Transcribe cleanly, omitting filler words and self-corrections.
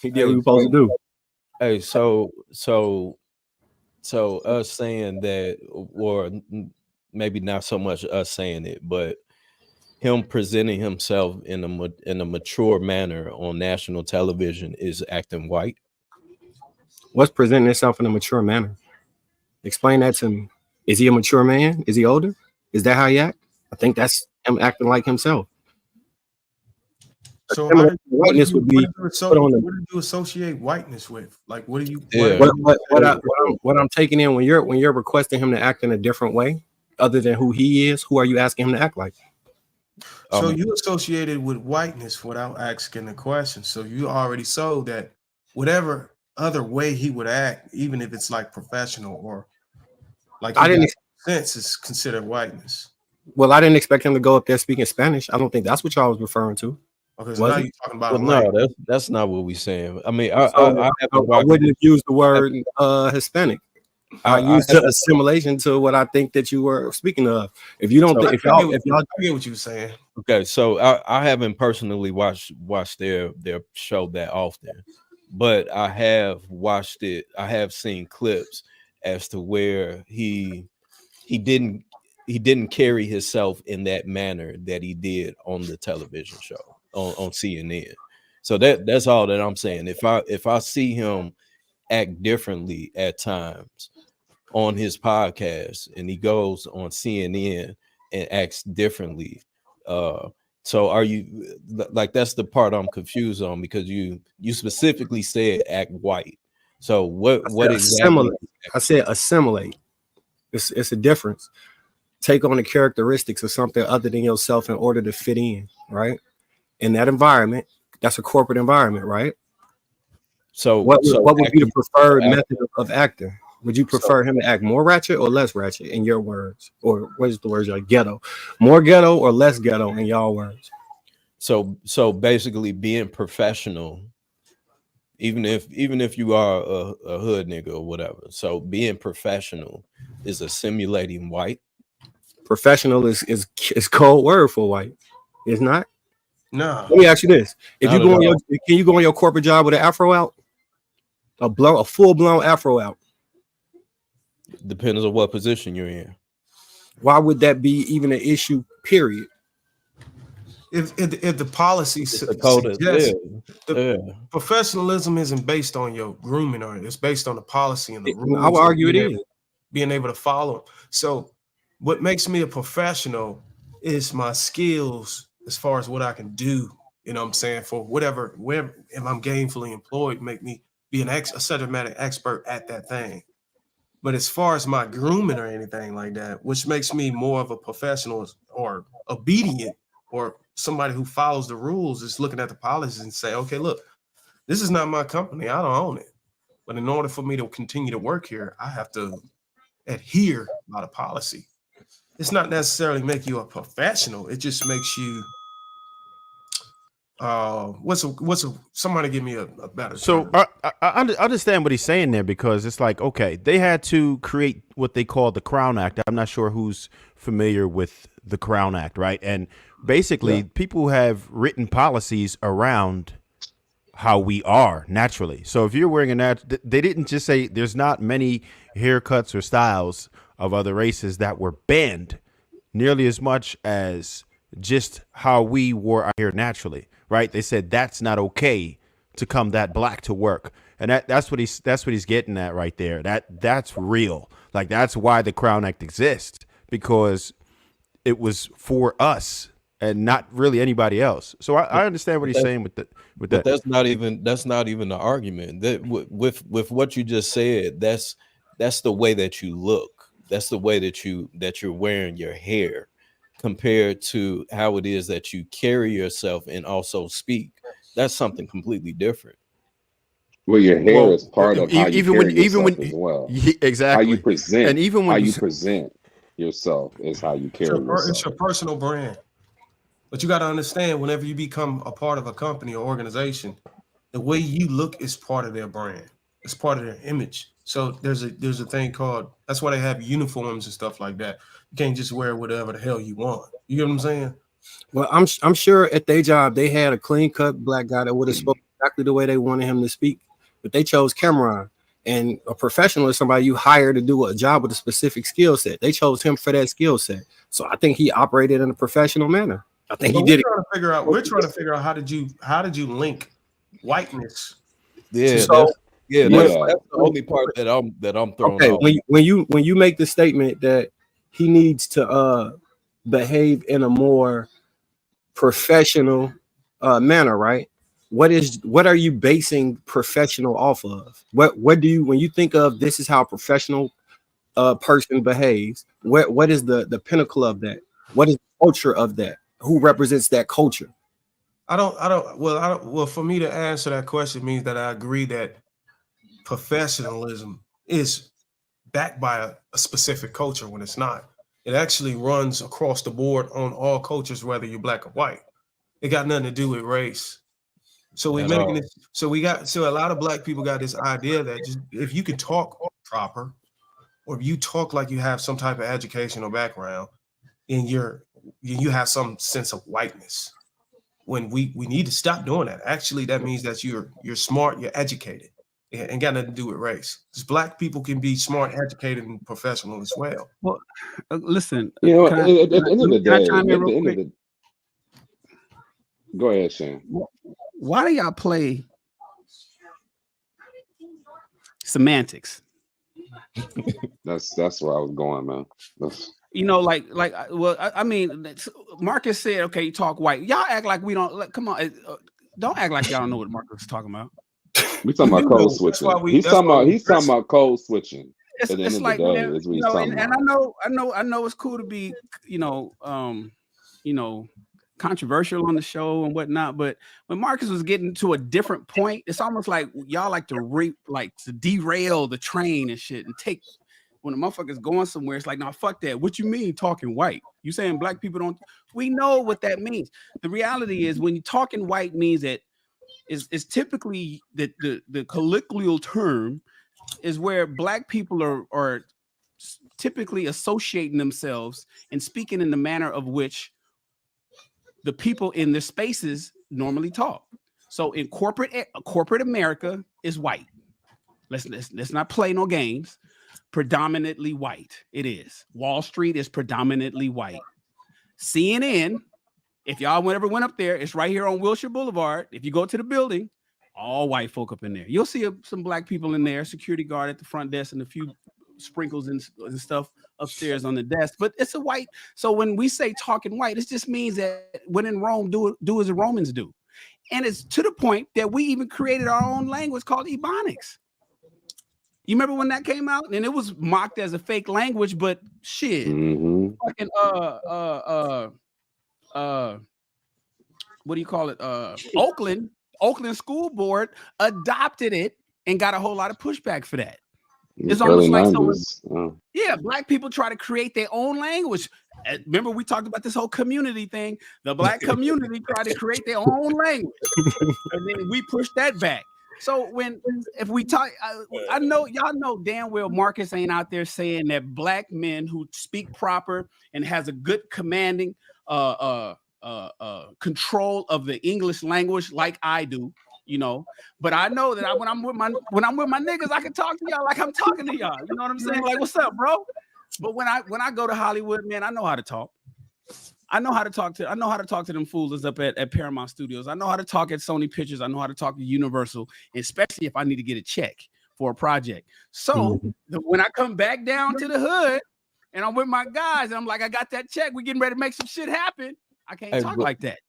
He did what he was supposed to do. Hey, so us saying that, or maybe not so much us saying it, but him presenting himself in a mature manner on national television is acting white. What's presenting itself in a mature manner? Explain that to me. Is he a mature man? Is he older? Is that how he act? I think that's him acting like himself. So what do you associate whiteness with? Like, what do you? Yeah. What I'm taking in when you're requesting him to act in a different way, other than who he is, who are you asking him to act like? So you associated with whiteness without asking the question. So you already saw that whatever other way he would act, even if it's like professional or like I didn't sense, is considered whiteness. Well, I didn't expect him to go up there speaking Spanish. I don't think that's what y'all was referring to. Okay, so now you're talking about no, that's not what we're saying. I mean, I wouldn't have used the word Hispanic. I used the assimilation to what I think that you were speaking of. If you don't, if y'all get what you were saying. Okay, so I haven't personally watched their show that often, but I have watched it. I have seen clips as to where he didn't carry himself in that manner that he did on the television show on CNN. So that's all that I'm saying. If I see him act differently at times on his podcast and he goes on CNN and acts differently, so are you like, that's the part I'm confused on, because you specifically said act white. So what exactly? I said assimilate. It's a difference. Take on the characteristics of something other than yourself in order to fit in, right? In that environment, that's a corporate environment, right? So what would be the preferred method of acting? Would you prefer him to act more ratchet or less ratchet, in your words? Or what is the words like ghetto? More ghetto or less ghetto, in y'all words? So basically being professional, even if you are a hood nigga or whatever. So being professional is assimilating white. Professional is code word for white. It's not. No. Let me ask you this: can you go on your corporate job with an afro out? A full blown afro out? Depends on what position you're in. Why would that be even an issue? Period. If the policy suggests professionalism isn't based on your grooming, or it's based on the policy and the rules. I would argue it is being able to follow. So what makes me a professional is my skills as far as what I can do. You know what I'm saying? For wherever if I'm gainfully employed, make me be a subject matter expert at that thing. But as far as my grooming or anything like that, which makes me more of a professional or obedient or somebody who follows the rules, is looking at the policies and say, okay, look, this is not my company. I don't own it. But in order for me to continue to work here, I have to adhere by the policy. It's not necessarily make you a professional. It just makes you somebody give me a better term. I understand what he's saying there, because it's like, okay, they had to create what they call the Crown Act. I'm not sure who's familiar with the Crown Act, right? And basically people have written policies around how we are naturally. So if you're wearing they didn't just say there's not many haircuts or styles of other races that were banned nearly as much as just how we wore our hair naturally, right? They said that's not okay to come that black to work. And that's what he's getting at right there. That's real. Like, that's why the Crown Act exists, because it was for us and not really anybody else. So I understand what he's saying with that. But that's not even the argument. That with what you just said, that's the way that you look. That's the way that you're wearing your hair, compared to how it is that you carry yourself and also speak. That's something completely different. Well, your hair is part of how you carry yourself as well. Exactly. How you present, and even when how you present yourself is how you carry yourself. It's your personal brand. But you got to understand, whenever you become a part of a company or organization, the way you look is part of their brand. It's part of their image. So there's a thing called, that's why they have uniforms and stuff like that. You can't just wear whatever the hell you want. You get what I'm saying? Well, I'm sure at their job they had a clean cut black guy that would have spoken exactly the way they wanted him to speak, but they chose Cameron. And a professional is somebody you hire to do a job with a specific skill set. They chose him for that skill set. So I think he operated in a professional manner. I think he did it. We're trying to figure out how did you link whiteness? Yeah, So, that's the only part that I'm throwing okay, off. when you make the statement that he needs to behave in a more professional manner, right? What are you basing professional off of? What do you, when you think of this is how a professional person behaves, what is the pinnacle of that? What is the culture of that? Who represents that culture? Well, for me to answer that question means that I agree that professionalism is backed by a specific culture when it's not. It actually runs across the board on all cultures, whether you're black or white. It got nothing to do with race. So we're making it. So a lot of black people got this idea that just if you can talk proper, or if you talk like you have some type of educational background, and you have some sense of whiteness. When we need to stop doing that. Actually, that means that you're smart, you're educated, and got nothing to do with race. Because black people can be smart, educated, and professional as well. Well, listen. You know, at the end of the day, go ahead, Shane. Why do y'all play semantics? That's where I was going, man. You know, I mean, Marcus said, okay, you talk white. Y'all act like we don't. Come on, don't act like y'all don't know what Marcus is talking about. We talking about code switching. He's talking about code switching. It's like, man, you know, and I know it's cool to be, controversial on the show and whatnot, but when Marcus was getting to a different point, it's almost like y'all like to derail the train and shit and take when a motherfucker's going somewhere. It's like, no, fuck that. What you mean talking white? You saying black people don't? We know what that means. The reality is when you're talking white means that is typically the colloquial term is where black people are typically associating themselves and speaking in the manner of which the people in the spaces normally talk. So in corporate America is white. Let's not play no games. Predominantly white. It is. Wall Street is predominantly white. CNN, if y'all ever went up there, it's right here on Wilshire Boulevard. If you go to the building, all white folk up in there. You'll see some black people in there, security guard at the front desk, and a few sprinkles and stuff upstairs on the desk, but it's a white. So when we say talking white, it just means that when in Rome, do as the Romans do. And it's to the point that we even created our own language called Ebonics. You remember when that came out? And it was mocked as a fake language, but shit. Fucking what do you call it? Oakland School Board adopted it and got a whole lot of pushback for that. It's almost like black people try to create their own language. Remember, we talked about this whole community thing. The black community tried to create their own language, and then we pushed that back. So if we talk, I know y'all know damn well Marcus ain't out there saying that black men who speak proper and has a good commanding control of the English language like I do. You know, but I know that when I'm with my niggas, I can talk to y'all like I'm talking to y'all. You know what I'm saying? Like, what's up, bro? But when I go to Hollywood, man, I know how to talk. I know how to talk to them fools that's up at Paramount Studios. I know how to talk at Sony Pictures. I know how to talk to Universal, especially if I need to get a check for a project. So when I come back down to the hood and I'm with my guys and I'm like, I got that check, we getting ready to make some shit happen. I can't talk like that.